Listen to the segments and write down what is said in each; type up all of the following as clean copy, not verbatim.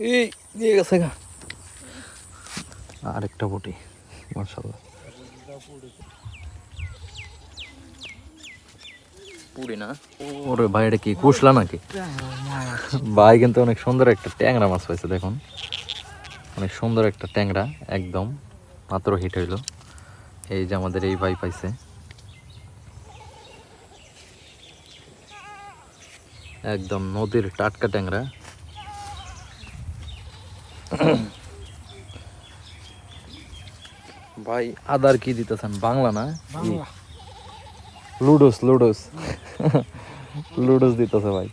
এই দিয়ে গেছে গা আরেকটা বটি মাশাআল্লাহ পুরি না ওরে ভাই এটা কি কুশলা নাকি ভাই কিন্তু অনেক সুন্দর একটা ট্যাংরা মাছ পাইছে দেখুন অনেক সুন্দর একটা ট্যাংরা একদম মাত্র হিট হইলো এই যে আমাদের এই ভাই পাইছে একদম নদীর টাটকা ট্যাংরা ভাই আদার কি দিতেছেন বাংলা না লুডোস লুডোস লুডোস দিতেছে ভাই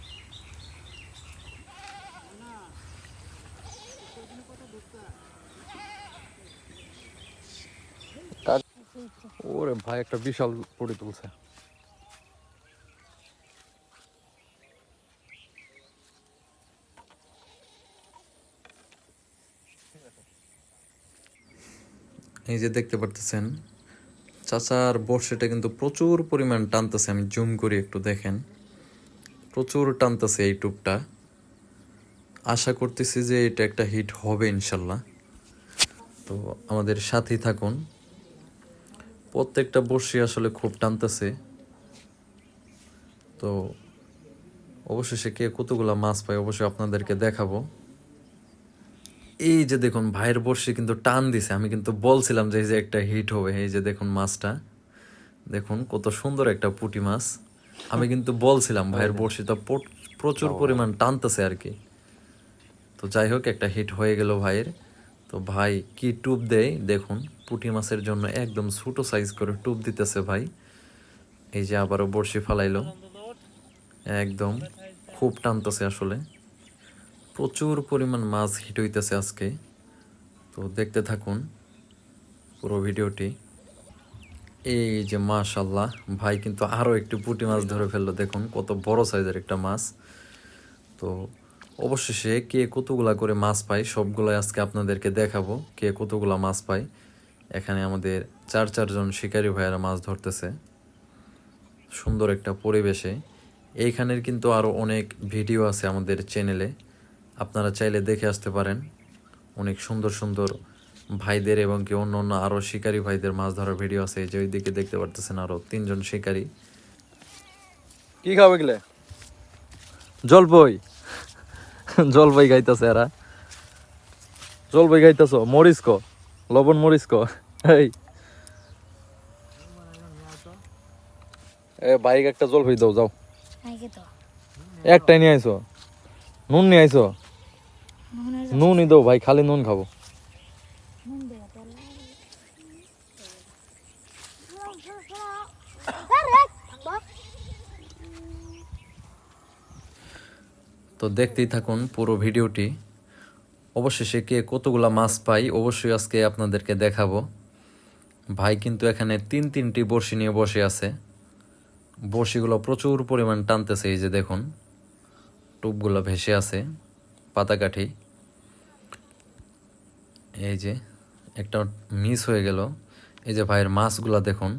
ওরে ভাই একটা বিশাল পড়ে তুলছে এই যে দেখতে পারতেছেন চাচার বর্ষাটা কিন্তু প্রচুর পরিমাণ টানতেছে আমি জুম করি একটু দেখেন প্রচুর টানতেছে এই টুপটা আশা করতেছি যে এটা একটা হিট হবে ইনশাল্লাহ তো আমাদের সাথেই থাকুন প্রত্যেকটা বর্ষি আসলে খুব টানতেছে তো অবশেষে কে কতগুলা মাছ পায় অবশ্যই আপনাদেরকে দেখাবো এই যে দেখুন ভাইয়ের বর্ষি কিন্তু টান দিছে আমি কিন্তু বলছিলাম যে এই যে একটা হিট হবে এই যে দেখুন মাছটা দেখুন কত সুন্দর একটা পুঁটি মাছ আমি কিন্তু বলছিলাম ভাইয়ের বর্ষিটা প্রচুর পরিমাণ টানতেছে আর কি তো যাই হোক একটা হিট হয়ে গেল ভাইয়ের তো ভাই কি টুপ দেয় দেখুন পুঁটি মাছের জন্য একদম ছোটো সাইজ করে টুপ দিতেছে ভাই এই যে আবারও বড়শি ফালাইলো একদম খুব টানতেছে আসলে প্রচুর পরিমাণ মাছ হিট হইতেছে আজকে তো দেখতে থাকুন পুরো ভিডিওটি এই যে মাশাল্লাহ ভাই কিন্তু আরও একটু পুঁটি মাছ ধরে ফেললো দেখুন কত বড় সাইজের একটা মাছ তো অবশেষে কে কতগুলা করে মাছ পায় সবগুলাই আজকে আপনাদেরকে দেখাবো কে কতগুলা মাছ পায় এখানে আমাদের চারজন শিকারী ভাইয়েরা মাছ ধরতেছে সুন্দর একটা পরিবেশে এইখানের কিন্তু আরও অনেক ভিডিও আছে আমাদের চ্যানেলে আপনারা চাইলে দেখে আসতে পারেন অনেক সুন্দর সুন্দর ভাইদের এবং কি অন্য অন্য আরও শিকারী ভাইদের মাছ ধরার ভিডিও আছে যে ওইদিকে দেখতে পারতেছেন আরও 3 জন শিকারী কি খাবে গেলে জলপই জলপাই গাইতেছে এরা জলপাই গাইতেছ মরিচ ক লবণ মরিচ ক এই বাইক একটা জলপাই দাও যাও একটাই নিয়ে আইসো নুন নিয়ে আইসো নুনই দাও ভাই খালি নুন খাবো তো দেখতেই থাকুন পুরো ভিডিওটি অবশেষে কে কতগুলা মাছ পাই অবশ্যই আজকে আপনাদেরকে দেখাবো ভাই কিন্তু এখানে 3টি বড়শি নিয়ে বসে আছে বড়শিগুলো প্রচুর পরিমাণ টানতেছে এই যে দেখুন টুপগুলো ভেসে আছে পাতাকাঠি এই যে একটা মিস হয়ে গেল এই যে ভাইয়ের মাছগুলা দেখুন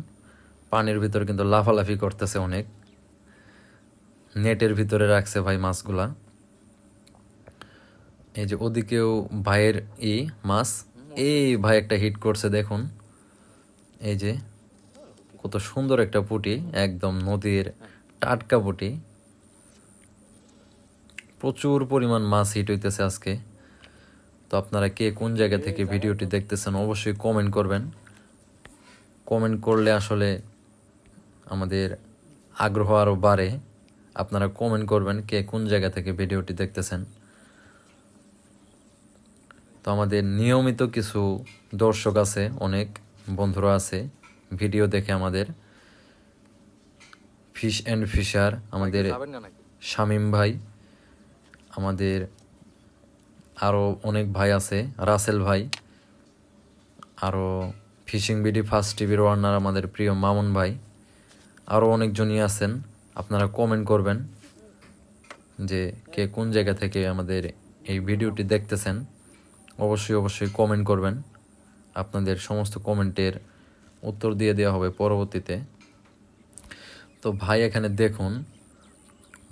পানির ভিতরে কিন্তু লাফালাফি করতেছে অনেক নেটের ভিতরে রাখছে ভাই মাছগুলা এই যে ওদিকেও ভাইয়ের মাছ এই ভাই একটা হিট করছে দেখুন এই যে কত সুন্দর একটা পুঁটি একদম নদীর টাটকা পুঁটি প্রচুর পরিমাণ মাছ হিট হইতেছে আজকে তো আপনারা কে কোন জায়গা থেকে ভিডিওটি দেখতেছেন অবশ্যই কমেন্ট করবেন কমেন্ট করলে আসলে আমাদের আগ্রহ আরও বাড়ে আপনারা কমেন্ট করবেন কে কোন জায়গা থেকে ভিডিওটি দেখতেছেন তো আমাদের নিয়মিত কিছু দর্শক আছে অনেক বন্ধুরা আছে ভিডিও দেখে আমাদের ফিশ অ্যান্ড ফিশার আমাদের শামীম ভাই আমাদের আরও অনেক ভাই আছে রাসেল ভাই আরও ফিশিং বিডি ফার্স্ট টিভির ওয়ার্নার আমাদের প্রিয় মামুন ভাই আরও অনেকজনই আছেন আপনারা কমেন্ট করবেন যে কে কোন জায়গা থেকে আমাদের এই ভিডিওটি দেখতেছেন অবশ্যই কমেন্ট করবেন আপনাদের সমস্ত কমেন্টের উত্তর দিয়ে দেওয়া হবে পরবর্তীতে তো ভাই এখানে দেখুন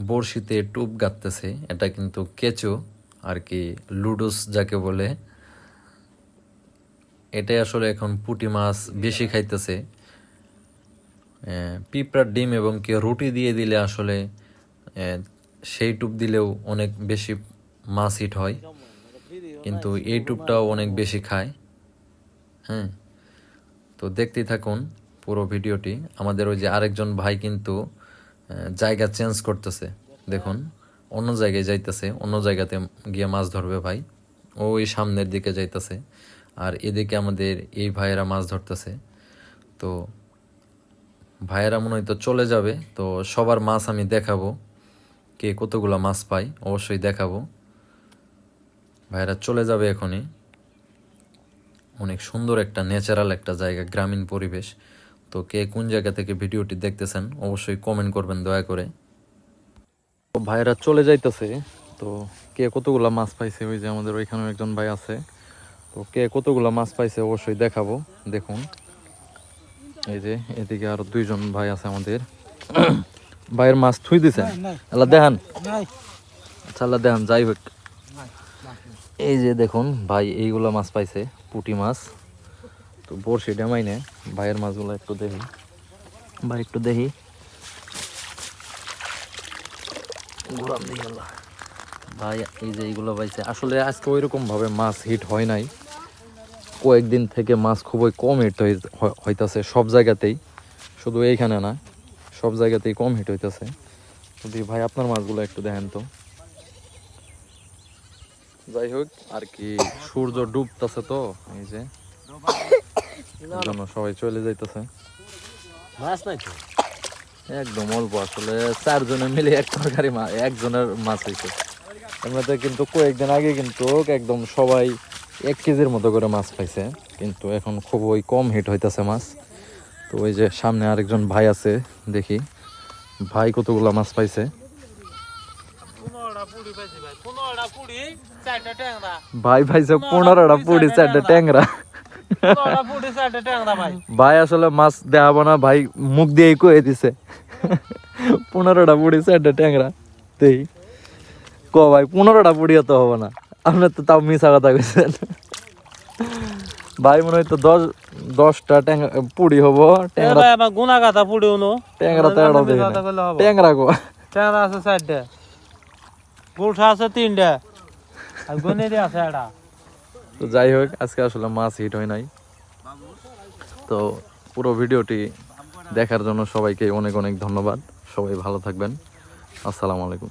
বড়শিতে টুপ গাঁথতেছে এটা কিন্তু কেঁচো আর কি লুডোস যাকে বলে, এটাই আসলে এখন পুঁটি মাছ বেশি খাইতেছে। পিঁপড়ার ডিম এবং কি রুটি দিয়ে দিলে আসলে সেই টুপ দিলেও অনেক বেশি মাছ হিট হয়, কিন্তু এই টুপটাও অনেক বেশি খায়। হ্যাঁ, তো দেখতেই থাকুন পুরো ভিডিওটি। আমাদের ওই যে আরেকজন ভাই কিন্তু জায়গা চেঞ্জ করতেছে, দেখুন অন্য জায়গায় যাইতেছে, অন্য জায়গাতে গিয়ে মাছ ধরবে ভাই। ওই সামনের দিকে যাইতেছে, আর এদিকে আমাদের এই ভাইয়েরা মাছ ধরতেছে। তো ভাইয়েরা মনে হয় তো চলে যাবে, তো সবার মাছ আমি দেখাবো, কে কতগুলা মাছ পায় অবশ্যই দেখাবো। ভাইয়েরা চলে যাবে এখনই। অনেক সুন্দর একটা ন্যাচারাল একটা জায়গা, গ্রামীণ পরিবেশ। তো কে কোন জায়গা থেকে ভিডিওটি দেখতেছেন অবশ্যই কমেন্ট করবেন দয়া করে। তো ভাইয়েরা চলে যাইতেছে, তো কে কতগুলা মাছ পাইছে, ওই যে আমাদের ওইখানেও একজন ভাই আছে, তো কে কতগুলা মাছ পাইছে অবশ্যই দেখাবো। দেখুন এই যে এদিকে আরো দুইজন ভাই আছে আমাদের, ভাইয়ের মাছ থুই দিছেন, আল্লাহ দেখান, আচ্ছা আল্লাহ দেখান। যাই হোক, এই যে দেখুন ভাই এইগুলা মাছ পাইছে, পুঁটি মাছ। তো বড়শি ডেমাইনে ভাইয়ের মাছগুলো একটু দেখি, ভাই একটু দেখি, ঘুরাম দিই আল্লাহ। ভাই এই যে এইগুলো পাইছে, আসলে আজকে ওইরকম ভাবে মাছ হিট হয় নাই, কয়েকদিন থেকে মাছ খুবই কম হিট হইতাছে সব জায়গাতেই, শুধু এইখানে না, সব জায়গাতেই কম হিট হইতাছে। যদি ভাই আপনার মাছগুলো একটু দেখেন তো। যাই হোক আর কি, সূর্য ডুবতেছে তো এই যে, এই জন্য সবাই চলে যাইতেছে। মাছ নাই তো, একদম অল্প, আসলে 4 জনে মিলে এক তরকারি একজনের মাছ হয়েছে। এমনিতে কিন্তু কয়েকদিন আগে কিন্তু একদম সবাই 1 কেজির মতো করে মাছ পাইছে, কিন্তু এখন খুবই কম হিট হইতেছে মাছ। তো ওই যে সামনে আরেকজন ভাই আছে, দেখি ভাই কতগুলা মাছ পাইছে। 15টা পুড়ি পাইছি ভাই, 15টা পুড়ি 4টা ট্যাংরা, ভাই পাইছে 15টা পুড়ি 4টা ট্যাংরা। 15টা পুড়ি 4টা ট্যাংরা ভাই। ভাই আসলে মাছ দেখাবো না, ভাই মুখ দিয়েই কয়ে দিছে 15টা পুড়ি 4টা ট্যাংরা। তেই ক ভাই 15টা পুড়িও তো হবে না, আপনার তো তাও মিশা কথা কইছেন। ভাই মনে হয় তো 10টা ট্যাংরা পুড়ি হবো। ট্যাংরা ভাই আমার গুনা গাতা পুড়ি উনো, ট্যাংরা তেরো ট্যাংরা গো, ট্যাংরা আছে 4টা, গুলঠা আছে 3টা, আর গনেরি আছে একটা। তো যাই হোক আজকে আসলে মাছ হিট হয় নাই। তো পুরো ভিডিওটি দেখার জন্য সবাইকে অনেক অনেক ধন্যবাদ। সবাই ভালো থাকবেন, আসসালামু আলাইকুম।